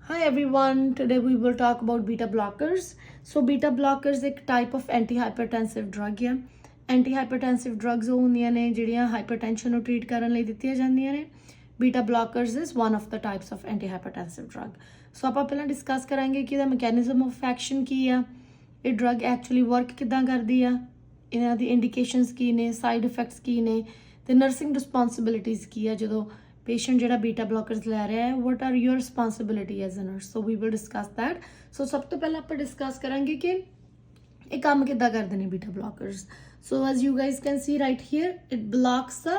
Hi everyone, today we will talk about beta blockers. So beta blockers एक type of antihypertensive drug है. Antihypertensive drugs ਉਹ ਹੁੰਦੀਆਂ ਨੇ ਜਿਹੜੀਆਂ hypertension ਨੂੰ treat ਕਰਨ ਲਈ ਦਿੱਤੀਆਂ ਜਾਂਦੀਆਂ ਨੇ. Beta blockers is one of the types of antihypertensive drug. So ਆਪਾਂ ਪਹਿਲਾਂ discuss ਕਰਾਂਗੇ ਕਿ ਇਹਦਾ mechanism of action ਕੀ ਆ, ਇਹ drug actually work ਕਿੱਦਾਂ ਕਰਦੀ ਆ, ਇਹਨਾਂ ਦੀ indications ਕੀ ਨੇ, side effects ਕੀ ਨੇ, ਤੇ nursing responsibilities ਕੀ ਆ ਜਦੋਂ पेशेंट जो बीटा ब्लॉकर्स लै रहा है. What are your responsibility as a nurse. So we will discuss that. So सब तो पहले आप डिस्कस करेंगे कि ये काम किद्दां करदे ने beta blockers. So as you guys can see right here it blocks the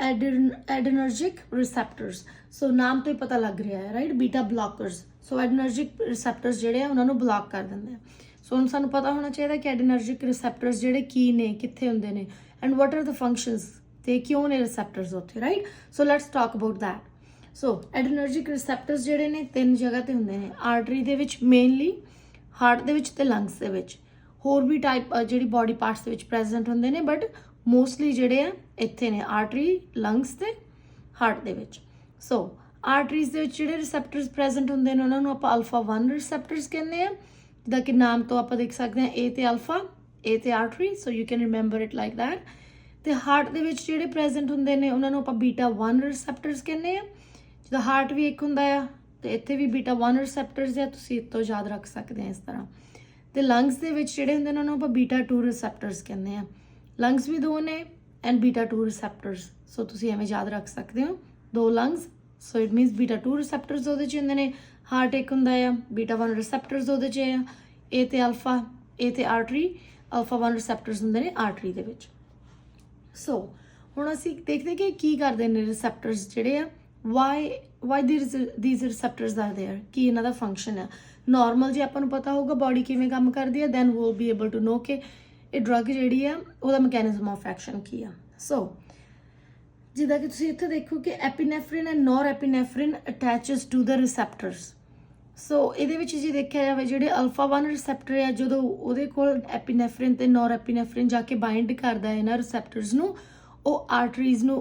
adrenergic receptors. So नाम तो ही पता लग रहा है right, beta blockers. So adrenergic receptors जोड़े उन्होंने ब्लॉक कर देंगे. सो हम सानू पता होना चाहिए कि एडर्नर्जिक रिसेप्टर्स जोड़े की ने, कित्थे हुंदे ने, and what are the functions ਤੇ ਕਿਉਂ ਨੇ ਰਿਸੈਪਟਰਸ ਉੱਥੇ, right. So let's talk about that. So adrenergic receptors ਜਿਹੜੇ ਨੇ ਤਿੰਨ ਜਗ੍ਹਾ ਤੇ ਹੁੰਦੇ ਨੇ, ਆਰਟਰੀ ਦੇ ਵਿੱਚ ਮੇਨਲੀ, ਹਾਰਟ ਦੇ ਵਿੱਚ ਤੇ ਲੰਗਸ ਦੇ ਵਿੱਚ. ਹੋਰ ਵੀ ਟਾਈਪ ਜਿਹੜੀ ਬਾਡੀ ਪਾਰਟਸ ਦੇ ਵਿੱਚ ਪ੍ਰੈਜ਼ੈਂਟ ਹੁੰਦੇ ਨੇ, ਬਟ ਮੋਸਟਲੀ ਜਿਹੜੇ ਆ ਇੱਥੇ ਨੇ, ਆਰਟਰੀ, ਲੰਗਸ ਤੇ ਹਾਰਟ ਦੇ ਵਿੱਚ. ਸੋ ਆਰਟਰੀਜ਼ ਦੇ ਵਿੱਚ ਜਿਹੜੇ ਰਿਸੈਪਟਰਸ ਪ੍ਰੈਜ਼ੈਂਟ ਹੁੰਦੇ ਨੇ ਉਹਨਾਂ ਨੂੰ ਆਪਾਂ ਅਲਫਾ 1 ਰਿਸੈਪਟਰਸ ਕਹਿੰਦੇ ਆ, ਜਿੱਦਾਂ ਕਿ ਨਾਮ ਤੋਂ ਆਪਾਂ ਦੇਖ ਸਕਦੇ ਹਾਂ, ਏ ਤੇ ਅਲਫਾ, ਏ ਤੇ artery. So you can remember it like that. ਤੇ ਹਾਰਟ ਦੇ ਵਿੱਚ ਜਿਹੜੇ ਪ੍ਰੈਜ਼ੈਂਟ ਹੁੰਦੇ ਨੇ ਉਹਨਾਂ ਨੂੰ ਆਪਾਂ ਬੀਟਾ 1 ਰਿਸੈਪਟਰਸ ਕਹਿੰਦੇ ਆ. ਜਿੱਦਾਂ ਹਾਰਟ ਵੀ ਇੱਕ ਹੁੰਦਾ ਆ ਤੇ ਇੱਥੇ ਵੀ ਬੀਟਾ 1 ਰਿਸੈਪਟਰਸ ਆ, ਤੁਸੀਂ ਇਹ ਤੋਂ ਯਾਦ ਰੱਖ ਸਕਦੇ ਆ ਇਸ ਤਰ੍ਹਾਂ. ਤੇ ਲੰਗਸ ਦੇ ਵਿੱਚ ਜਿਹੜੇ ਹੁੰਦੇ ਨੇ ਉਹਨਾਂ ਨੂੰ ਆਪਾਂ ਬੀਟਾ 2 ਰਿਸੈਪਟਰਸ ਕਹਿੰਦੇ ਆ. ਲੰਗਸ ਵੀ ਦੋ ਨੇ ਐਂਡ ਬੀਟਾ 2 ਰਿਸੈਪਟਰਸ. ਸੋ ਤੁਸੀਂ ਐਵੇਂ ਯਾਦ ਰੱਖ ਸਕਦੇ ਹੋ, ਦੋ ਲੰਗਸ. ਸੋ ਇਟ ਮੀਨਸ ਬੀਟਾ 2 ਰਿਸੈਪਟਰਸ ਉਹਦੇ 'ਚ ਹੁੰਦੇ ਨੇ, ਹਾਰਟ ਇੱਕ ਹੁੰਦਾ ਆ, ਬੀਟਾ 1 ਰਿਸੈਪਟਰਸ ਉਹਦੇ 'ਚ ਆ. ਏ ਤੇ ਅਲਫਾ, ਏ ਤੇ ਆਰਟਰੀ, ਅਲਫਾ 1 ਰਿਸੈਪਟਰਸ ਹੁੰਦੇ ਨੇ ਆਰਟਰੀ ਦੇ ਵਿੱਚ. ਸੋ ਹੁਣ ਅਸੀਂ ਦੇਖਦੇ ਕਿ ਕੀ ਕਰਦੇ ਨੇ ਰਿਸੈਪਟਰਸ ਜਿਹੜੇ ਆ, ਵਾਈ these ਰਿਸੈਪਟਰਸ ਆਰ ਦੇਅਰ, ਕੀ ਇਹਨਾਂ ਦਾ ਫੰਕਸ਼ਨ ਆ. ਨੋਰਮਲ ਜੇ ਆਪਾਂ ਨੂੰ ਪਤਾ ਹੋਊਗਾ ਬਾਡੀ ਕਿਵੇਂ ਕੰਮ ਕਰਦੀ ਆ, then we'll be able to know ਕਿ ਇਹ ਡਰੱਗ ਜਿਹੜੀ ਆ ਉਹਦਾ ਮੈਕੈਨਿਜ਼ਮ ਆਫ ਐਕਸ਼ਨ ਕੀ ਆ. ਸੋ ਜਿੱਦਾਂ ਕਿ ਤੁਸੀਂ ਇੱਥੇ ਦੇਖੋ ਕਿ ਐਪੀਨੈਫ੍ਰਿਨ ਐਂਡ ਨੋਰ ਐਪੀਨੈਫ੍ਰਿਨ ਅਟੈਚਸ ਟੂ ਦ ਰਿਸੈਪਟਰਸ. ਸੋ ਇਹਦੇ ਵਿੱਚ ਜੇ ਦੇਖਿਆ ਜਾਵੇ ਜਿਹੜੇ ਅਲਫਾ 1 ਰਿਸੈਪਟਰ ਆ, ਜਦੋਂ ਉਹਦੇ ਕੋਲ ਐਪੀਨੈਫ੍ਰਿਨ ਤੇ ਨੋਰ ਐਪੀਨੈਫ੍ਰਿਨ ਜਾ ਕੇ ਬਾਈਂਡ ਕਰਦਾ ਹੈ ਇਹਨਾਂ ਰਿਸੈਪਟਰਸ ਨੂੰ, ਉਹ ਆਰਟਰੀਜ਼ ਨੂੰ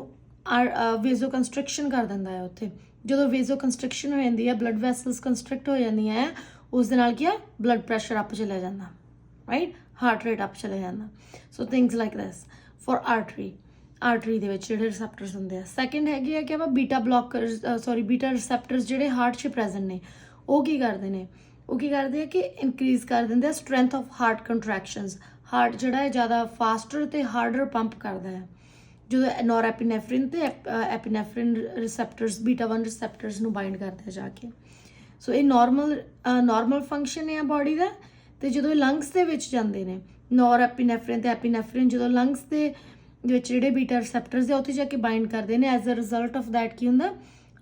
ਵੇਜ਼ੋ ਕੰਸਟ੍ਰਿਕਸ਼ਨ ਕਰ ਦਿੰਦਾ ਹੈ. ਉੱਥੇ ਜਦੋਂ ਵੇਜ਼ੋ ਕੰਸਟ੍ਰਿਕਸ਼ਨ ਹੋ ਜਾਂਦੀ ਹੈ, ਬਲੱਡ ਵੈਸਲਸ ਕੰਸਟ੍ਰਿਕਟ ਹੋ ਜਾਂਦੀਆਂ ਹੈ, ਉਸ ਦੇ ਨਾਲ ਕੀ ਆ, ਬਲੱਡ ਪ੍ਰੈਸ਼ਰ ਅਪ ਚਲਾ ਜਾਂਦਾ, ਰਾਈਟ, ਹਾਰਟ ਰੇਟ ਅਪ ਚਲਾ ਜਾਂਦਾ. So things like this for artery ਦੇ ਵਿੱਚ ਜਿਹੜੇ ਰਿਸੈਪਟਰਸ ਹੁੰਦੇ ਆ. ਸੈਕਿੰਡ ਹੈਗੇ ਆ ਕਿ ਆਪਾਂ ਬੀਟਾ ਬਲੌਕਰਸ, ਬੀਟਾ ਰਿਸੈਪਟਰਸ ਜਿਹੜੇ ਹਾਰਟ 'ਚ ਪ੍ਰੈਜ਼ੈਂਟ ਨੇ, ਉਹ ਕੀ ਕਰਦੇ ਨੇ, ਉਹ ਕੀ ਕਰਦੇ ਆ ਕਿ ਇਨਕਰੀਜ਼ ਕਰ ਦਿੰਦੇ ਆ ਸਟਰੈਂਥ ਆਫ ਹਾਰਟ ਕੰਟਰੈਕਸ਼ਨਸ. ਹਾਰਟ ਜਿਹੜਾ ਹੈ ਜ਼ਿਆਦਾ ਫਾਸਟਰ ਤੇ ਹਾਰਡਰ ਪੰਪ ਕਰਦਾ ਹੈ ਜਦੋਂ ਨੋਰ ਐਪੀਨੈਫ੍ਰਿਨ ਤੇ ਐਪੀਨੈਫ੍ਰਿਨ ਰਿਸੈਪਟਰਸ ਬੀਟਾ 1 ਰਿਸੈਪਟਰਸ ਨੂੰ ਬਾਈਂਡ ਕਰਦੇ ਆ ਜਾ ਕੇ. ਸੋ ਇਹ ਨਾਰਮਲ ਫੰਕਸ਼ਨ ਹੈ ਬਾਡੀ ਦਾ. ਤੇ ਜਦੋਂ ਲੰਗਸ ਦੇ ਵਿੱਚ ਜਾਂਦੇ ਨੇ, ਨੋਰ ਐਪੀਨੈਫ੍ਰਿਨ ਤੇ ਐਪੀਨੈਫ੍ਰਿਨ ਜਦੋਂ ਲੰਗਸ ਦੇ ਵਿੱਚ ਜਿਹੜੇ ਬੀਟਾ ਰਿਸੈਪਟਰਸ ਆ ਉੱਥੇ ਜਾ ਕੇ ਬਾਈਂਡ ਕਰਦੇ ਨੇ, as a result of that ਕੀ ਹੁੰਦਾ,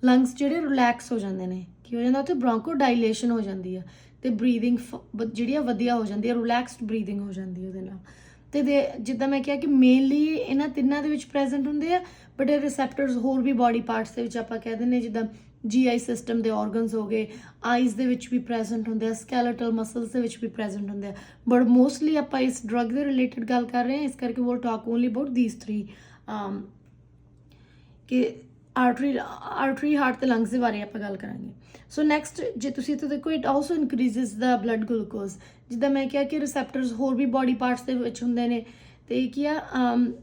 ਲੰਗਸ ਜਿਹੜੇ ਰਿਲੈਕਸ ਹੋ ਜਾਂਦੇ ਨੇ, ਕੀ ਹੋ ਜਾਂਦਾ ਉੱਥੇ, ਬ੍ਰੌਂਕੋ ਡਾਇਲੇਸ਼ਨ ਹੋ ਜਾਂਦੀ ਆ ਤੇ ਬਰੀਦਿੰਗ ਜਿਹੜੀ ਆ ਵਧੀਆ ਹੋ ਜਾਂਦੀ ਹੈ, ਰਿਲੈਕਸਡ ਬਰੀਦਿੰਗ ਹੋ ਜਾਂਦੀ ਹੈ ਉਹਦੇ ਨਾਲ. ਤੇ ਜਿੱਦਾਂ ਮੈਂ ਕਿਹਾ ਕਿ ਮੇਨਲੀ ਇਹਨਾਂ ਤਿੰਨਾਂ ਦੇ ਵਿੱਚ ਪ੍ਰੈਜ਼ੈਂਟ ਹੁੰਦੇ ਆ, ਬਟ ਇਹ ਰਿਸੈਪਟਰਸ ਹੋਰ ਵੀ ਬਾਡੀ ਪਾਰਟਸ ਦੇ ਵਿੱਚ ਆਪਾਂ ਕਹਿ ਦਿੰਦੇ, ਜਿੱਦਾਂ GI ਸਿਸਟਮ ਦੇ ਔਰਗਨਸ ਹੋ ਗਏ, ਆਈਜ਼ ਦੇ ਵਿੱਚ ਵੀ ਪ੍ਰੈਜ਼ੈਂਟ ਹੁੰਦੇ ਆ, ਸਕੈਲੇਟਲ ਮਸਲਸ ਦੇ ਵਿੱਚ ਵੀ ਪ੍ਰੈਜ਼ੈਂਟ ਹੁੰਦੇ ਆ. ਬਟ ਮੋਸਟਲੀ ਆਪਾਂ ਇਸ ਡਰੱਗ ਦੇ ਰਿਲੇਟਡ ਗੱਲ ਕਰ ਰਹੇ ਹਾਂ, ਇਸ ਕਰਕੇ we'll talk only about these 3 ਕਿ ਆਰਟਰੀ, ਹਾਰਟ ਤੇ ਲੰਗਸ ਦੇ ਬਾਰੇ ਆਪਾਂ ਗੱਲ ਕਰਾਂਗੇ. ਸੋ ਨੈਕਸਟ ਜੇ ਤੁਸੀਂ ਇੱਥੇ ਦੇਖੋ, it also increases the blood glucose. ਜਿੱਦਾਂ ਮੈਂ ਕਿਹਾ ਕਿ ਰਿਸੈਪਟਰਸ ਹੋਰ ਵੀ ਬਾਡੀ ਪਾਰਟਸ ਦੇ ਵਿੱਚ ਹੁੰਦੇ ਨੇ, ਤੇ ਕੀ ਆ,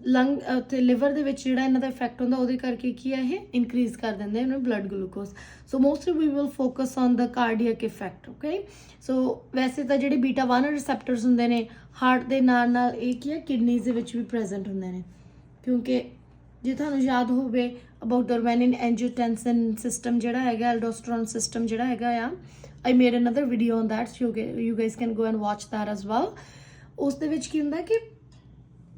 ਲੰਗ ਤੇ ਲਿਵਰ ਦੇ ਵਿੱਚ ਜਿਹੜਾ ਇਹਨਾਂ ਦਾ ਇਫੈਕਟ ਹੁੰਦਾ, ਉਹਦੇ ਕਰਕੇ ਕੀ ਆ, ਇਹ ਇਨਕਰੀਜ਼ ਕਰ ਦਿੰਦੇ ਨੇ blood glucose. So mostly we will focus on the cardiac effect. Okay, so ਵੈਸੇ ਤਾਂ ਜਿਹੜੇ ਬੀਟਾ 1 ਰਿਸੈਪਟਰਸ ਹੁੰਦੇ ਨੇ ਹਾਰਟ ਦੇ ਨਾਲ ਇਹ ਕੀ ਆ, ਕਿਡਨੀਜ਼ ਦੇ ਵਿੱਚ ਵੀ ਪ੍ਰੈਜ਼ੈਂਟ ਹੁੰਦੇ ਨੇ, ਕਿਉਂਕਿ ਜੇ ਤੁਹਾਨੂੰ ਯਾਦ ਹੋਵੇ ਅਬਾਊਟ ਦ ਰੈਨਿਨ ਐਂਜੀਓਟੈਂਸਿਨ ਸਿਸਟਮ ਜਿਹੜਾ ਹੈਗਾ, ਐਲਡੋਸਟਰੋਨ ਸਿਸਟਮ ਜਿਹੜਾ ਹੈਗਾ ਆ, I made another video on that, you guys can go and watch that as well. ਉਸ ਦੇ ਵਿੱਚ ਕੀ ਹੁੰਦਾ ਕਿ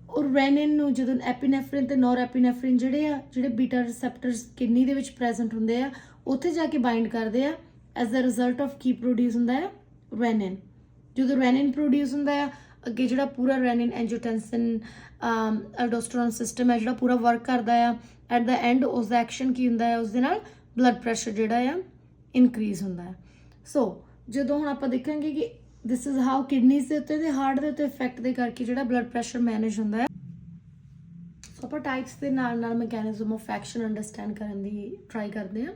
ਉਹ ਰੈਨਿਨ ਨੂੰ ਜਦੋਂ ਐਪੀਨੈਫ੍ਰਿਨ ਤੇ ਨੋਰ ਐਪੀਨੈਫ੍ਰਿਨ ਜਿਹੜੇ ਬੀਟਾ ਰਿਸੈਪਟਰਸ ਕਿਡਨੀ ਦੇ ਵਿੱਚ ਪ੍ਰੈਜ਼ੈਂਟ ਹੁੰਦੇ ਆ, ਉੱਥੇ ਜਾ ਕੇ ਬਾਈਂਡ ਕਰਦੇ ਆ. ਐਜ਼ ਅ ਰਿਜ਼ਲਟ ਆਫ ਕੀ ਪ੍ਰੋਡਿਊਸ ਹੁੰਦਾ ਹੈ, ਰੈਨਿਨ. ਜਦੋਂ ਰੈਨਿਨ ਪ੍ਰੋਡਿਊਸ ਹੁੰਦਾ ਆ, ਅੱਗੇ ਜਿਹੜਾ ਪੂਰਾ ਰੈਨਿਨ ਐਂਜੀਓਟੈਂਸਿਨ ਐਲਡੋਸਟਰੋਨ ਸਿਸਟਮ ਹੈ ਜਿਹੜਾ ਪੂਰਾ ਵਰਕ ਕਰਦਾ ਆ. ਐਟ ਦਾ ਐਂਡ ਉਸ ਦਾ ਐਕਸ਼ਨ ਕੀ ਹੁੰਦਾ ਹੈ, ਉਸ ਦੇ ਨਾਲ ਬਲੱਡ ਪ੍ਰੈਸ਼ਰ ਜਿਹੜਾ ਆ ਇਨਕਰੀਜ਼ ਹੁੰਦਾ ਹੈ. ਸੋ ਜਦੋਂ ਹੁਣ ਆਪਾਂ ਦੇਖਾਂਗੇ ਕਿ ਦਿਸ ਇਜ਼ ਹਾਊ ਕਿਡਨੀਜ਼ ਦੇ ਉੱਤੇ ਤੇ ਹਾਰਟ ਦੇ ਉੱਤੇ ਇਫੈਕਟ ਦੇ ਕਰਕੇ ਜਿਹੜਾ ਬਲੱਡ ਪ੍ਰੈਸ਼ਰ ਮੈਨੇਜ ਹੁੰਦਾ ਹੈ. ਸੋ ਆਪਾਂ ਟਾਈਪਸ ਦੇ ਨਾਲ ਮੈਕੈਨਿਜ਼ਮ ਆਫ ਐਕਸ਼ਨ ਅੰਡਰਸਟੈਂਡ ਕਰਨ ਦੀ ਟਰਾਈ ਕਰਦੇ ਹਾਂ.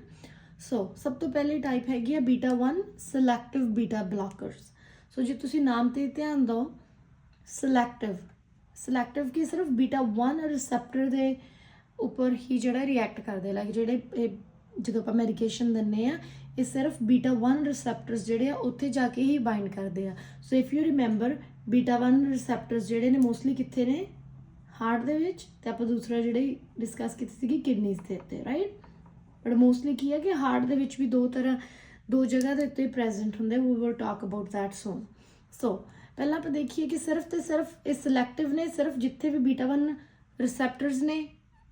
ਸੋ ਸਭ ਤੋਂ ਪਹਿਲੀ ਟਾਈਪ ਹੈਗੀ ਆ ਬੀਟਾ 1 ਸਿਲੈਕਟਿਵ ਬੀਟਾ ਬਲੌਕਰਸ। ਸੋ ਜੇ ਤੁਸੀਂ ਨਾਮ ਤੇ ਧਿਆਨ ਦਿਓ, ਸਿਲੈਕਟਿਵ ਕੀ ਸਿਰਫ ਬੀਟਾ 1 ਰਿਸੈਪਟਰ ਦੇ ਉੱਪਰ ਹੀ ਜਿਹੜਾ ਰਿਐਕਟ ਕਰਦੇ, ਲਾਈਕ ਜਿਹੜੇ ਜਦੋਂ ਆਪਾਂ ਮੈਡੀਕੇਸ਼ਨ ਦਿੰਦੇ ਆ ਇਹ ਸਿਰਫ ਬੀਟਾ 1 ਰਿਸੈਪਟਰਸ ਜਿਹੜੇ ਆ ਉੱਥੇ ਜਾ ਕੇ ਹੀ ਬਾਈਂਡ ਕਰਦੇ ਆ। ਸੋ ਇਫ ਯੂ ਰਿਮੈਂਬਰ ਬੀਟਾ 1 ਰਿਸੈਪਟਰਸ ਜਿਹੜੇ ਨੇ ਮੋਸਟਲੀ ਕਿੱਥੇ ਨੇ, ਹਾਰਟ ਦੇ ਵਿੱਚ, ਤੇ ਆਪਾਂ ਦੂਸਰਾ ਜਿਹੜੇ ਡਿਸਕਸ ਕੀਤੀ ਸੀਗੀ ਕਿਡਨੀਜ਼ ਦੇ ਉੱਤੇ, ਰਾਈਟ। ਬਟ ਮੋਸਟਲੀ ਕੀ ਹੈ ਕਿ ਹਾਰਟ ਦੇ ਵਿੱਚ ਵੀ ਦੋ ਜਗ੍ਹਾ ਦੇ ਉੱਤੇ ਪ੍ਰੈਜ਼ੈਂਟ ਹੁੰਦੇ। We will talk about that soon. So ਪਹਿਲਾਂ ਆਪਾਂ ਦੇਖੀਏ ਕਿ ਸਿਰਫ ਤੇ ਸਿਰਫ ਇਹ ਸਿਲੈਕਟਿਵ ਨੇ, ਸਿਰਫ ਜਿੱਥੇ ਵੀ ਬੀਟਾ 1 ਰਿਸੈਪਟਰਸ ਨੇ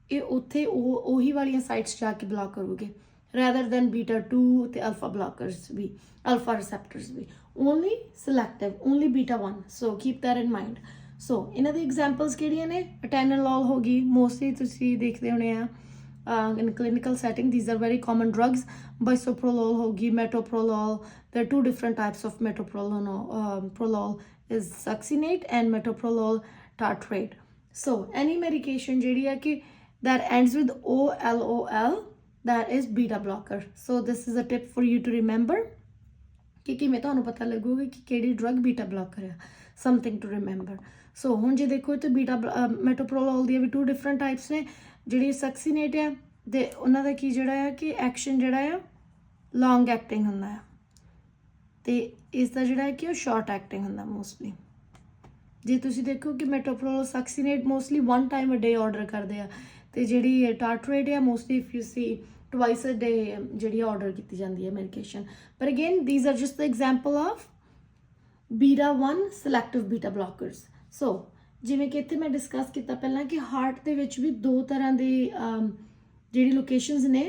ਇਹ ਉੱਥੇ ਉਹੀ ਵਾਲੀਆਂ ਸਾਈਟਸ ਜਾ ਕੇ ਬਲੌਕ ਕਰੂਗੇ, rather than beta 2 ਤੇ alpha blockers we, alpha receptors we, only selective, only beta 1, so keep that in mind. so ਇਹਨਾਂ ਦੀ ਐਗਜ਼ਾਮਪਲਸ ਕਿਹੜੀਆਂ ਨੇ, atenolol ਹੋ ਗਈ, ਮੋਸਟਲੀ ਤੁਸੀਂ ਦੇਖਦੇ ਹੋਣੇ ਆ in clinical setting, these are very common drugs. bisoprolol ਹੋ ਗਈ, metoprolol, there are two different types of metoprolol. Prolol is succinate and metoprolol tartrate. so any medication ਜਿਹੜੀ ਆ ਕਿ that ends with OLOL, that is beta blocker. so this is a tip for you to remember ਕਿ ਕਿਵੇਂ ਤੁਹਾਨੂੰ ਪਤਾ ਲੱਗੂਗਾ ਕਿ ਕਿਹੜੀ ਡਰਗ ਬੀਟਾ ਬਲੌਕਰ ਹੈ, something to remember. so ਹੁਣ ਜੇ ਦੇਖੋ ਤੇ ਬੀਟਾ ਮੈਟੋਪ੍ਰੋਲੋਲ ਦੀਆਂ ਵੀ 2 different types ਨੇ। ਜਿਹੜੀ ਸਕਸੀਨੇਟ ਆ ਤੇ ਉਹਨਾਂ ਦਾ ਕੀ ਜਿਹੜਾ ਆ ਕਿ ਐਕਸ਼ਨ ਜਿਹੜਾ ਆ ਲੌਂਗ ਐਕਟਿੰਗ ਹੁੰਦਾ ਆ, ਤੇ ਇਸ ਦਾ ਜਿਹੜਾ ਹੈ ਕਿ ਉਹ ਸ਼ਾਰਟ ਐਕਟਿੰਗ ਹੁੰਦਾ ਮੋਸਟਲੀ। ਜੇ ਤੁਸੀਂ ਦੇਖੋ ਕਿ metoprolol succinate mostly 1 time a day order ਕਰਦੇ ਆ, ਤੇ ਜਿਹੜੀ ਟਾਰਟਰੇਟ ਆ mostly if you see twice a day ਜਿਹੜੀ ਆਰਡਰ ਕੀਤੀ ਜਾਂਦੀ ਹੈ ਮੈਡੀਕੇਸ਼ਨ। ਪਰ again these are just the example of beta 1 selective beta blockers. so ਜਿਵੇਂ ਕਿ ਇੱਥੇ ਮੈਂ ਡਿਸਕਸ ਕੀਤਾ ਪਹਿਲਾਂ ਕਿ ਹਾਰਟ ਦੇ ਵਿੱਚ ਵੀ 2 ਤਰ੍ਹਾਂ ਦੀ ਜਿਹੜੀ ਲੋਕੇਸ਼ਨਸ ਨੇ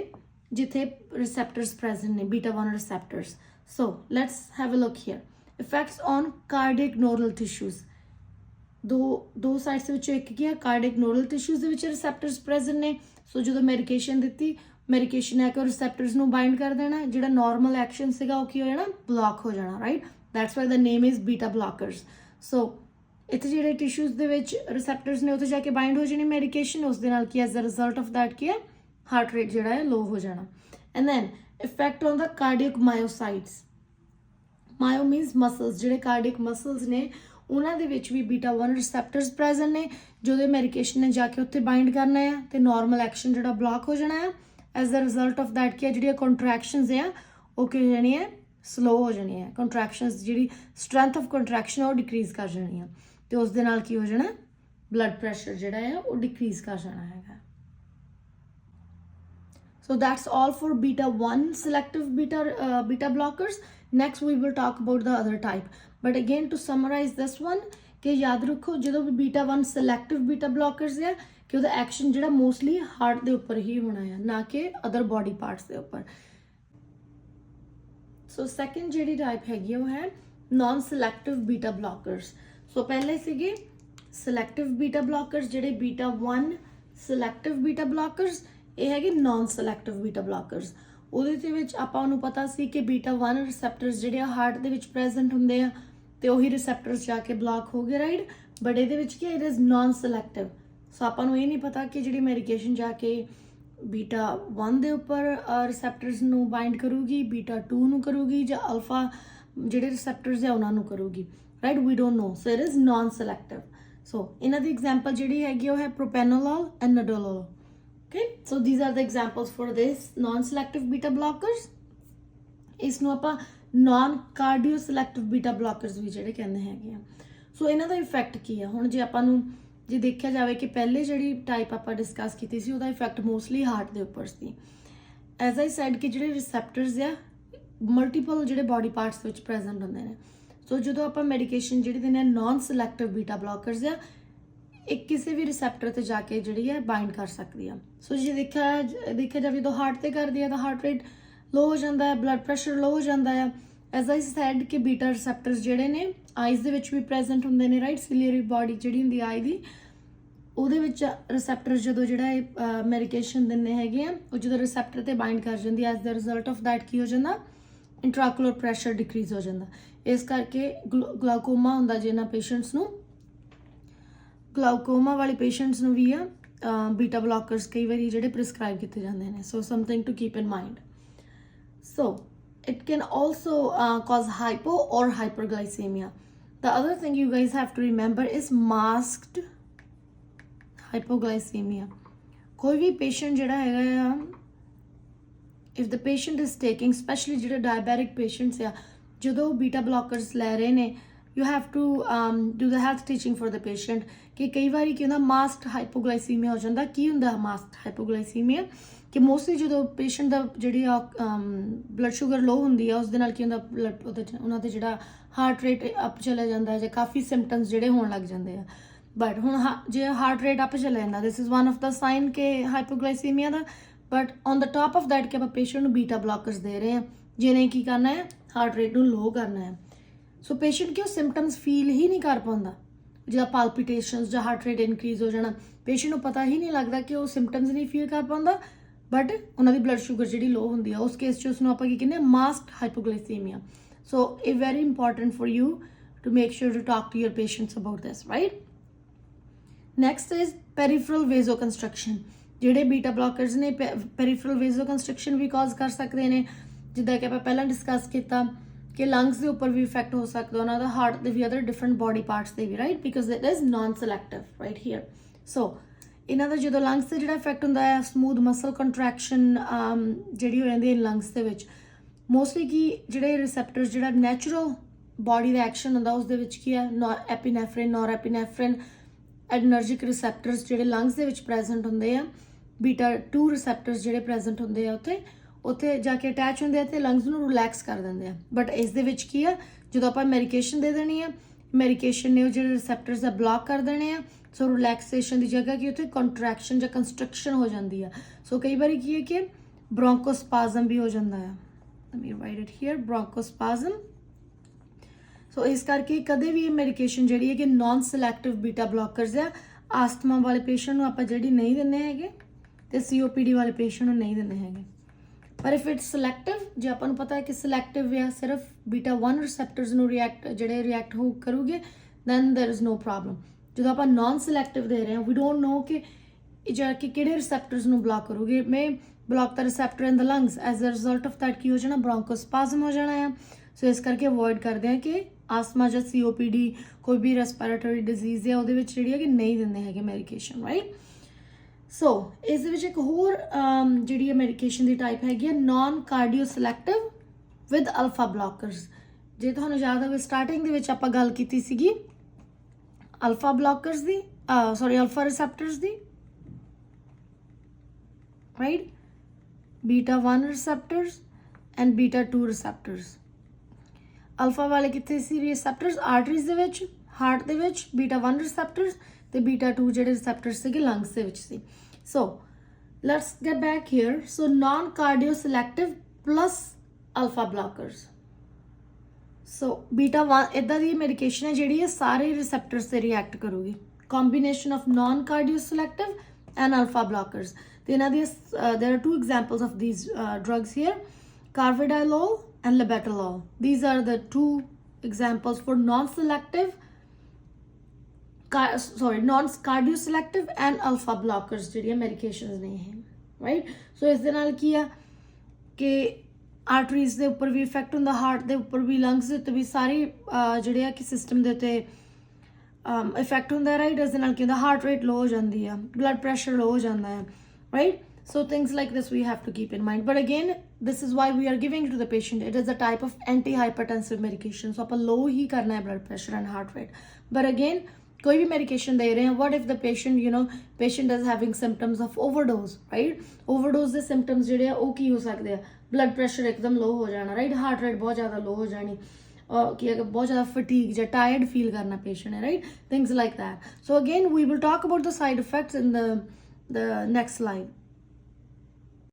ਜਿੱਥੇ ਰਿਸੈਪਟਰਸ ਪ੍ਰੈਜ਼ੈਂਟ ਨੇ, ਬੀਟਾ 1 ਰਿਸੈਪਟਰਸ। so let's have a look here. effects on cardiac neural tissues, ਦੋ ਸਾਈਡਸ ਦੇ ਵਿੱਚੋਂ ਇੱਕ ਕੀ ਹੈ, ਕਾਰਡਿਕ ਨੋਰਲ ਟਿਸ਼ੂਜ਼ ਦੇ ਵਿੱਚ ਰਿਸੈਪਟਰਸ ਪ੍ਰੈਜ਼ੈਂਟ ਨੇ। ਸੋ ਜਦੋਂ ਮੈਡੀਕੇਸ਼ਨ ਦਿੱਤੀ, ਮੈਡੀਕੇਸ਼ਨ ਆ ਕੇ ਰਿਸੈਪਟਰਸ ਨੂੰ ਬਾਈਂਡ ਕਰ ਦੇਣਾ, ਜਿਹੜਾ ਨਾਰਮਲ ਐਕਸ਼ਨ ਸੀਗਾ ਉਹ ਕੀ ਹੋ ਜਾਣਾ, ਬਲੌਕ ਹੋ ਜਾਣਾ, right. That's why the name is beta blockers. So ਇੱਥੇ ਜਿਹੜੇ ਟਿਸ਼ੂਜ਼ ਦੇ ਵਿੱਚ ਰਿਸੈਪਟਰਸ ਨੇ ਉੱਥੇ ਜਾ ਕੇ ਬਾਈਂਡ ਹੋ ਜਾਣੀ ਮੈਡੀਕੇਸ਼ਨ, ਉਸ ਦੇ ਨਾਲ ਕੀ as a result of that ਕੀ ਹੈ, ਹਾਰਟ ਰੇਟ ਜਿਹੜਾ ਹੈ ਲੋ ਹੋ ਜਾਣਾ। And then effect on the cardiac myocytes, myo means muscles, ਜਿਹੜੇ ਕਾਰਡੀਅਕ ਮਸਲਸ ਨੇ ਉਹਨਾਂ ਦੇ ਵਿੱਚ ਵੀ ਬੀਟਾ 1 ਰਿਸੈਪਟਰਸ ਪ੍ਰੈਜ਼ੈਂਟ ਨੇ। ਜਦੋਂ ਮੈਡੀਕੇਸ਼ਨ ਨੇ ਜਾ ਕੇ ਉੱਥੇ ਬਾਈਂਡ ਕਰਨਾ ਆ ਤੇ ਨਾਰਮਲ ਐਕਸ਼ਨ ਜਿਹੜਾ ਬਲੌਕ ਹੋ ਜਾਣਾ ਆ। As a result of that ਕੀ ਆ, ਜਿਹੜੀਆਂ ਕੰਟਰੈਕਸ਼ਨਸ ਆ ਉਹ ਕੀ ਹੋ ਜਾਣੀਆਂ, ਸਲੋ ਹੋ ਜਾਣੀਆਂ। ਕੰਟਰੈਕਸ਼ਨਸ ਜਿਹੜੀ ਸਟਰੈਂਥ ਆਫ ਕੰਟਰੈਕਸ਼ਨ ਉਹ ਡਿਕਰੀਜ਼ ਕਰ ਜਾਣੀ ਆ, ਤੇ ਉਸ ਦੇ ਨਾਲ ਕੀ ਹੋ ਜਾਣਾ, ਬਲੱਡ ਪ੍ਰੈਸ਼ਰ ਜਿਹੜਾ ਆ ਉਹ ਡਿਕਰੀਜ਼ ਕਰ ਜਾਣਾ ਹੈਗਾ। so that's all for beta 1 selective beta blockers. next we will talk about the other type, but again to summarize this one ਕਿ ਯਾਦ ਰੱਖੋ ਜਦੋਂ ਵੀ ਬੀਟਾ 1 selective beta blockers ਆ ਕਿ ਉਹਦਾ ਐਕਸ਼ਨ ਜਿਹੜਾ ਮੋਸਟਲੀ ਹਾਰਟ ਦੇ ਉੱਪਰ ਹੀ ਹੋਣਾ ਹੈ, ਨਾ ਕਿ ਅਦਰ ਬੋਡੀ ਪਾਰਟਸ ਦੇ ਉੱਪਰ। ਸੋ ਸੈਕੰਡ ਜਿਹੜੀ ਟਾਈਪ ਹੈਗੀ ਉਹ ਹੈ ਨਾਨ ਸਿਲੈਕਟਿਵ ਬੀਟਾ ਬਲੌਕਰਸ। ਸੋ ਪਹਿਲੇ ਸੀਗੇ ਸਿਲੈਕਟਿਵ ਬੀਟਾ ਬਲੌਕਰਸ, ਜਿਹੜੇ ਬੀਟਾ 1 ਸਿਲੈਕਟਿਵ ਬੀਟਾ ਬਲੌਕਰਸ, ਇਹ ਹੈਗੇ ਨਾਨ ਸਿਲੈਕਟਿਵ ਬੀਟਾ ਬਲੌਕਰਸ। ਉਹਦੇ ਦੇ ਵਿੱਚ ਆਪਾਂ ਨੂੰ ਪਤਾ ਸੀ ਕਿ ਬੀਟਾ 1 ਰਿਸੈਪਟਰਸ ਜਿਹੜੇ ਆ ਹਾਰਟ ਦੇ ਵਿੱਚ ਪ੍ਰੈਜ਼ੈਂਟ ਹੁੰਦੇ ਆ ਤੇ ਉਹੀ ਰਿਸੈਪਟਰਸ ਜਾ ਕੇ ਬਲੌਕ ਹੋ ਗਏ, ਰਾਈਟ। ਬਟ ਇਹਦੇ ਵਿੱਚ ਕੀ ਇਟ ਇਜ਼ ਨਾਨ ਸਿਲੈਕਟਿਵ। ਸੋ ਆਪਾਂ ਨੂੰ ਇਹ ਨਹੀਂ ਪਤਾ ਕਿ ਜਿਹੜੀ ਮੈਡੀਕੇਸ਼ਨ ਜਾ ਕੇ ਬੀਟਾ 1 ਦੇ ਉੱਪਰ ਰਿਸੈਪਟਰਸ ਨੂੰ ਬਾਈਂਡ ਕਰੂਗੀ, ਬੀਟਾ 2 ਨੂੰ ਕਰੂਗੀ, ਜਾਂ ਅਲਫਾ ਜਿਹੜੇ ਰਿਸੈਪਟਰਸ ਆ ਉਹਨਾਂ ਨੂੰ ਕਰੂਗੀ, right. We don't know, so it is non selective. So ਇਹਨਾਂ ਦੀ ਐਗਜ਼ਾਮਪਲ ਜਿਹੜੀ ਹੈਗੀ ਉਹ ਹੈ propranolol and nadolol. okay, so these are the examples for this non-selective beta blockers. ਇਸ ਨੂੰ ਆਪਾਂ non cardio selective beta blockers ਵੀ ਜਿਹੜੇ ਕਹਿੰਦੇ ਹੈਗੇ ਆ। ਸੋ ਇਹਨਾਂ ਦਾ ਇਫੈਕਟ ਕੀ ਆ, ਹੁਣ ਜੇ ਆਪਾਂ ਨੂੰ ਜੇ ਦੇਖਿਆ ਜਾਵੇ ਕਿ ਪਹਿਲੇ ਜਿਹੜੀ ਟਾਈਪ ਆਪਾਂ ਡਿਸਕਸ ਕੀਤੀ ਸੀ ਉਹਦਾ ਇਫੈਕਟ ਮੋਸਟਲੀ ਹਾਰਟ ਦੇ ਉੱਪਰ ਸੀ। ਐਜ਼ ਆਈ ਸੈਡ ਕਿ ਜਿਹੜੇ ਰਿਸੈਪਟਰਸ ਆ ਮਲਟੀਪਲ ਜਿਹੜੇ ਬੋਡੀ ਪਾਰਟਸ ਵਿੱਚ ਪ੍ਰੈਜ਼ੈਂਟ ਹੁੰਦੇ ਨੇ। ਸੋ ਜਦੋਂ ਆਪਾਂ ਮੈਡੀਕੇਸ਼ਨ ਜਿਹੜੀ ਦਿੰਦੇ ਆ ਨਾਨ ਸਿਲੈਕਟਿਵ ਬੀਟਾ ਬਲੌਕਰਸ ਆ, ਇੱਕ ਕਿਸੇ ਵੀ ਰਿਸੈਪਟਰ ਤੇ ਜਾ ਕੇ ਜਿਹੜੀ ਹੈ ਬਾਈਂਡ ਕਰ ਸਕਦੀ ਆ। ਸੋ ਜੇ ਦੇਖਿਆ ਜਾਵੇ ਜਦੋਂ ਹਾਰਟ ਤੇ ਕਰਦੀ ਆ ਤਾਂ ਹਾਰਟ ਰੇਟ ਲੋ ਹੋ ਜਾਂਦਾ ਹੈ, ਬਲੱਡ ਪ੍ਰੈਸ਼ਰ ਲੋ ਹੋ ਜਾਂਦਾ ਹੈ। ਐਜ਼ ਆਈ ਸੈਡ ਕਿ ਬੀਟਾ ਰਿਸੈਪਟਰਸ ਜਿਹੜੇ ਨੇ ਆਈਜ਼ ਦੇ ਵਿੱਚ ਵੀ ਪ੍ਰੈਜ਼ੈਂਟ ਹੁੰਦੇ ਨੇ, ਰਾਈਟ। ਸਿਲੀਅਰੀ ਬਾਡੀ ਜਿਹੜੀ ਹੁੰਦੀ ਆਈ ਦੀ, ਉਹਦੇ ਵਿੱਚ ਰਿਸੈਪਟਰਸ ਜਦੋਂ ਜਿਹੜਾ ਇਹ ਮੈਡੀਕੇਸ਼ਨ ਦਿੰਦੇ ਹੈਗੇ ਆ, ਉਹ ਜਦੋਂ ਰਿਸੈਪਟਰ ਤੇ ਬਾਈਂਡ ਕਰ ਜਾਂਦੀ as the result of that ਕੀ ਹੋ ਜਾਂਦਾ, ਇੰਟਰਾਕੂਲਰ ਪ੍ਰੈਸ਼ਰ ਡਿਕਰੀਜ਼ ਹੋ ਜਾਂਦਾ। ਇਸ ਕਰਕੇ ਗਲਾਕੋਮਾ ਹੁੰਦਾ ਜਿਹਨਾਂ ਪੇਸ਼ੈਂਟਸ ਨੂੰ, ਗਲਾਕੋਮਾ ਵਾਲੇ ਪੇਸ਼ੈਂਟਸ ਨੂੰ ਵੀ ਆ ਬੀਟਾ ਬਲੌਕਰਸ ਕਈ ਵਾਰੀ ਜਿਹੜੇ ਪ੍ਰਿਸਕ੍ਰਾਈਬ ਕੀਤੇ ਜਾਂਦੇ ਨੇ। So something to keep in mind. So it can also cause hypo or hyperglycemia. The other thing you guys have to remember is masked hypoglycemia. कोई भी पेशेंट जिहड़ा हैगा आ, if the patient is taking, especially ਜਿਹੜੇ diabetic patients ਆ, ਜਦੋਂ beta blockers ਲੈ ਰਹੇ ਨੇ, you have to do the health teaching for the patient ਕਿ ਕਈ ਵਾਰੀ ਕੀ ਹੁੰਦਾ masked hypoglycemia ਹੋ ਜਾਂਦਾ. ਕੀ ਹੁੰਦਾ masked hypoglycemia ਕਿ mostly ਜਦੋਂ patient ਦਾ ਜਿਹੜੀ blood sugar low ਹੁੰਦੀ ਆ, ਉਸ ਦੇ ਨਾਲ ਕੀ ਹੁੰਦਾ ਉਹਨਾਂ ਦੇ ਜਿਹੜਾ heart rate up ਚਲਾ ਜਾਂਦਾ ਜਾਂ ਕਾਫੀ symptoms ਜਿਹੜੇ ਹੋਣ ਲੱਗ ਜਾਂਦੇ ਆ. ਬਟ ਹੁਣ ਜੇ ਹਾਰਟ ਰੇਟ ਅਪ ਚਲਾ ਜਾਂਦਾ, this is one of the sign ਕਿ ਹਾਈਪੋਗਲਾਈਸੀਮੀਆ ਦਾ. But on the top of that ਕਿ ਆਪਾਂ ਪੇਸ਼ੈਂਟ ਨੂੰ ਬੀਟਾ ਬਲੋਕਰਸ ਦੇ ਰਹੇ ਹਾਂ ਜਿਹਨੇ ਕੀ ਕਰਨਾ ਹੈ, ਹਾਰਟ ਰੇਟ ਨੂੰ ਲੋ ਕਰਨਾ ਹੈ. ਸੋ ਪੇਸ਼ੈਂਟ ਕਿ ਉਹ ਸਿੰਪਟਮਸ ਫੀਲ ਹੀ ਨਹੀਂ ਕਰ ਪਾਉਂਦਾ, ਜਿੱਦਾਂ ਪਾਲਪੀਟੇਸ਼ਨਸ ਜਾਂ ਹਾਰਟ ਰੇਟ ਇਨਕਰੀਜ਼ ਹੋ ਜਾਣਾ, ਪੇਸ਼ੈਂਟ ਨੂੰ ਪਤਾ ਹੀ ਨਹੀਂ ਲੱਗਦਾ ਕਿ ਉਹ ਸਿੰਪਟਮਸ ਨਹੀਂ ਫੀਲ ਕਰ ਪਾਉਂਦਾ, ਬਟ ਉਹਨਾਂ ਦੀ ਬਲੱਡ ਸ਼ੂਗਰ ਜਿਹੜੀ ਲੋ ਹੁੰਦੀ ਆ, ਉਸ ਕੇਸ 'ਚ ਉਸਨੂੰ ਆਪਾਂ ਕੀ ਕਹਿੰਦੇ ਆ, ਮਾਸਕਡ ਹਾਈਪੋਗਲਾਈਸੀਮੀਆ. ਸੋ ਇਹ very important for you to make sure to talk to your patients about this, right. Next is peripheral vasoconstriction. ਜਿਹੜੇ ਬੀਟਾ ਬਲੋਕਰਸ ਨੇ ਪੈਰੀਫਰਲ ਵੇਜ਼ੋਕੰਸਟਰਕਸ਼ਨ ਵੀ ਕਾਜ਼ ਕਰ ਸਕਦੇ ਨੇ, ਜਿੱਦਾਂ ਕਿ ਆਪਾਂ ਪਹਿਲਾਂ ਡਿਸਕਸ ਕੀਤਾ ਕਿ ਲੰਗਸ ਦੇ ਉੱਪਰ ਵੀ ਇਫੈਕਟ ਹੋ ਸਕਦਾ ਉਹਨਾਂ ਦਾ, ਹਾਰਟ ਦੇ ਵੀ, ਅਦਰ ਡਿਫਰੈਂਟ ਬੋਡੀ ਪਾਰਟਸ ਦੇ ਵੀ, right, because it is non selective right here. So ਇਹਨਾਂ ਦਾ ਜਦੋਂ ਲੰਗਸ 'ਤੇ ਜਿਹੜਾ ਇਫੈਕਟ ਹੁੰਦਾ ਹੈ, ਸਮੂਥ ਮਸਲ ਕੰਟਰੈਕਸ਼ਨ ਜਿਹੜੀ ਹੋ ਜਾਂਦੀ ਹੈ ਲੰਗਸ ਦੇ ਵਿੱਚ, ਮੋਸਟਲੀ ਕਿ ਜਿਹੜੇ ਰਿਸੈਪਟਰਸ, ਜਿਹੜਾ ਨੈਚੁਰਲ ਬੋਡੀ ਦਾ ਐਕਸ਼ਨ ਹੁੰਦਾ ਉਸ ਦੇ ਵਿੱਚ ਕੀ ਹੈ, ਐਪੀਨੈਫ੍ਰਿਨ, ਨੋਰ ਐਪੀਨੈਫ੍ਰਿਨ, ਐਡਨਰਜਿਕ ਰਿਸੈਪਟਰਸ ਜਿਹੜੇ ਲੰਗਸ ਦੇ ਵਿੱਚ ਪ੍ਰੈਜ਼ੈਂਟ ਹੁੰਦੇ ਆ, ਬੀਟਾ 2 ਰਿਸੈਪਟਰਸ ਜਿਹੜੇ ਪ੍ਰੈਜ਼ੈਂਟ ਹੁੰਦੇ ਆ ਉੱਥੇ ਜਾ ਕੇ ਅਟੈਚ ਹੁੰਦੇ ਆ ਤੇ ਲੰਗਸ ਨੂੰ ਰਿਲੈਕਸ ਕਰ ਦਿੰਦੇ ਆ. ਬਟ ਇਸ ਦੇ ਵਿੱਚ ਕੀ ਆ, ਜਦੋਂ ਆਪਾਂ ਮੈਡੀਕੇਸ਼ਨ ਦੇ ਦੇਣੀ ਆ, ਮੈਡੀਕੇਸ਼ਨ ਨੇ ਉਹ ਜਿਹੜੇ ਰਿਸੈਪਟਰਸ ਆ ਬਲੌਕ ਕਰ ਦੇਣੇ ਆ. ਸੋ ਰਿਲੈਕਸੇਸ਼ਨ ਦੀ ਜਗ੍ਹਾ ਕੀ ਉੱਥੇ ਕੰਟਰੈਕਸ਼ਨ ਜਾਂ ਕੰਸਟਰਕਸ਼ਨ ਹੋ ਜਾਂਦੀ ਆ. ਸੋ ਕਈ ਵਾਰੀ ਕੀ ਹੈ ਕਿ ਬ੍ਰੌਂਕੋਸਪਾਜ਼ਮ ਵੀ ਹੋ ਜਾਂਦਾ ਆ. Let me write it here, bronchospasm. So ਇਸ ਕਰਕੇ ਕਦੇ ਵੀ ਇਹ ਮੈਡੀਕੇਸ਼ਨ ਜਿਹੜੀ ਹੈ ਕਿ ਨਾਨ ਸਿਲੈਕਟਿਵ ਬੀਟਾ ਬਲੋਕਰਸ ਆ, ਆਸਥਮਾ ਵਾਲੇ ਪੇਸ਼ੈਂਟ ਨੂੰ ਆਪਾਂ ਜਿਹੜੀ ਨਹੀਂ ਦਿੰਦੇ ਹੈਗੇ ਤੇ COPD ਵਾਲੇ ਪੇਸ਼ੈਂਟ ਨੂੰ ਨਹੀਂ ਦਿੰਦੇ ਹੈਗੇ. ਪਰ ਇਫ ਇਟਸ ਸਿਲੈਕਟਿਵ, ਜੇ ਆਪਾਂ ਨੂੰ ਪਤਾ ਹੈ ਕਿ ਸਿਲੈਕਟਿਵ ਆ, ਸਿਰਫ ਬੀਟਾ 1 ਰਿਸੈਪਟਰਸ ਨੂੰ ਰਿਐਕਟ ਹੋ ਕਰੂਗੇ, then there is no problem. ਜਦੋਂ ਆਪਾਂ ਨਾਨ ਸਿਲੈਕਟਿਵ ਦੇ ਰਹੇ ਹਾਂ, ਵੀ ਡੋਂਟ ਨੋ ਕਿ ਜਿਹੜਾ ਕਿ ਕਿਹੜੇ ਰਿਸੈਪਟਰਸ ਨੂੰ ਬਲੌਕ ਕਰੂਗੇ. May block the receptor in the lungs, as a result of that ਕੀ ਹੋ ਜਾਣਾ, ਬ੍ਰੌਂਕੋਸਪਾਜ਼ਮ ਹੋ ਜਾਣਾ ਆ. ਸੋ ਇਸ ਕਰਕੇ ਅਵੋਇਡ ਕਰਦੇ ਹਾਂ ਕਿ ਆਸਥਮਾ ਜਾਂ COPD ਕੋਈ ਵੀ ਰੈਸਪੀਰੇਟਰੀ ਡਿਜ਼ੀਜ਼ ਹੈ ਉਹਦੇ ਵਿੱਚ ਜਿਹੜੀ ਹੈ ਕਿ ਨਹੀਂ ਦਿੰਦੇ ਹੈਗੇ ਮੈਡੀਕੇਸ਼ਨ, ਰਾਈਟ. ਸੋ ਇਸ ਦੇ ਵਿੱਚ ਇੱਕ ਹੋਰ ਜਿਹੜੀ ਹੈ ਮੈਡੀਕੇਸ਼ਨ ਦੀ ਟਾਈਪ ਹੈਗੀ ਹੈ non cardio selective with alpha blockers. ਜੇ ਤੁਹਾਨੂੰ ਯਾਦ ਹੋਵੇ ਸਟਾਰਟਿੰਗ ਦੇ ਵਿੱਚ ਆਪਾਂ ਗੱਲ ਕੀਤੀ ਸੀਗੀ ਅਲਫਾ ਬਲੋਕਰਸ ਦੀ, ਅਲਫਾ ਰਿਸੈਪਟਰਸ ਦੀ, right, beta 1 receptors and beta 2 receptors. Alpha ਵਾਲੇ ਕਿੱਥੇ ਸੀ ਰਿਸੈਪਟਰਸ, ਆਰਟਰੀਜ਼ ਦੇ ਵਿੱਚ, ਹਾਰਟ ਦੇ ਵਿੱਚ, ਬੀਟਾ 1 ਰਿਸੈਪਟਰਸ ਤੇ ਬੀਟਾ 2 ਜਿਹੜੇ ਰਿਸੈਪਟਰਸ ਸੀਗੇ ਲੰਗਸ ਦੇ ਵਿੱਚ ਸੀ. So let's get back here. So non cardio selective plus alpha blockers. So beta 1 ਇਦਾਂ ਦੀ ਮੈਡੀਕੇਸ਼ਨ ਹੈ ਜਿਹੜੀ ਇਹ ਸਾਰੇ ਰਿਸੈਪਟਰਸ ਤੇ ਰਿਐਕਟ ਕਰੂਗੀ, combination of non cardio selective and alpha blockers. ਤੇ ਇਹਨਾਂ ਦੀ there are 2 examples of these drugs here, carvedilol and labetalol. These are the 2 examples for non-selective, non-cardioselective and alpha blockers ਜਿਹੜੀਆਂ medications ਨੇ ਇਹ, right. ਸੋ ਇਸ ਦੇ ਨਾਲ ਕੀ ਆ ਕਿ ਆਰਟਰੀਜ਼ ਦੇ ਉੱਪਰ ਵੀ ਇਫੈਕਟ ਹੁੰਦਾ, ਹਾਰਟ ਦੇ ਉੱਪਰ ਵੀ, ਲੰਗਸ ਦੇ ਉੱਤੇ ਵੀ, ਸਾਰੀ ਜਿਹੜੇ ਆ ਕਿ ਸਿਸਟਮ ਦੇ ਉੱਤੇ ਇਫੈਕਟ ਹੁੰਦਾ, ਰਾਈਟ. ਇਸ ਦੇ ਨਾਲ ਕੀ ਹੁੰਦਾ, ਹਾਰਟ ਰੇਟ ਲੋ ਹੋ ਜਾਂਦੀ ਆ, ਬਲੱਡ ਪ੍ਰੈਸ਼ਰ ਲੋ ਹੋ ਜਾਂਦਾ ਹੈ, right. So things like this we have to keep in mind. But again, this is why we are giving it to the patient. It is a type of antihypertensive medication. So ਆਪਾਂ low ਹੀ ਕਰਨਾ ਹੈ blood pressure and heart rate. But again, ਕੋਈ ਵੀ medication ਦੇ ਰਹੇ ਹਾਂ, what if the patient, patient is having symptoms of overdose, right? Overdose ਦੇ symptoms ਜਿਹੜੇ ਆ ਉਹ ਕੀ ਹੋ ਸਕਦੇ ਆ, blood pressure ਇੱਕਦਮ low ਹੋ ਜਾਣਾ, right? Heart rate ਬਹੁਤ ਜ਼ਿਆਦਾ low ਹੋ ਜਾਣੀ, ਕਿ ਬਹੁਤ ਜ਼ਿਆਦਾ fatigue ਜਾਂ tired feel ਕਰਨਾ patient ਹੈ, right? Things like that. So again, we will talk about the side effects in the next slide.